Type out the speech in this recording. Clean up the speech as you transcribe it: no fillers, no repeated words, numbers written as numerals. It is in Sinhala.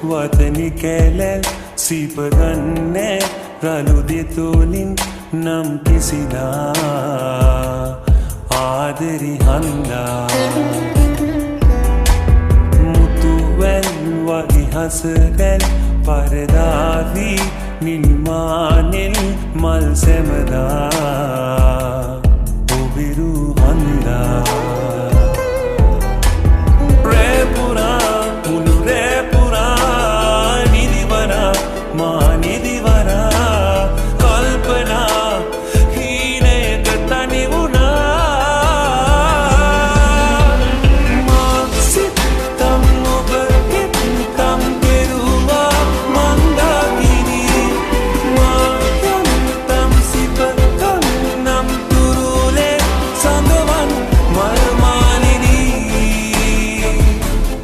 වතනි කැලැල් සීපගන්නේ රළු දෙතෝලින් නම් කිසිදා ආදරි හන්දා මුතුවැල් වගේ හසරැල් පරදාවී නිල්මානෙල් මල් සැමදා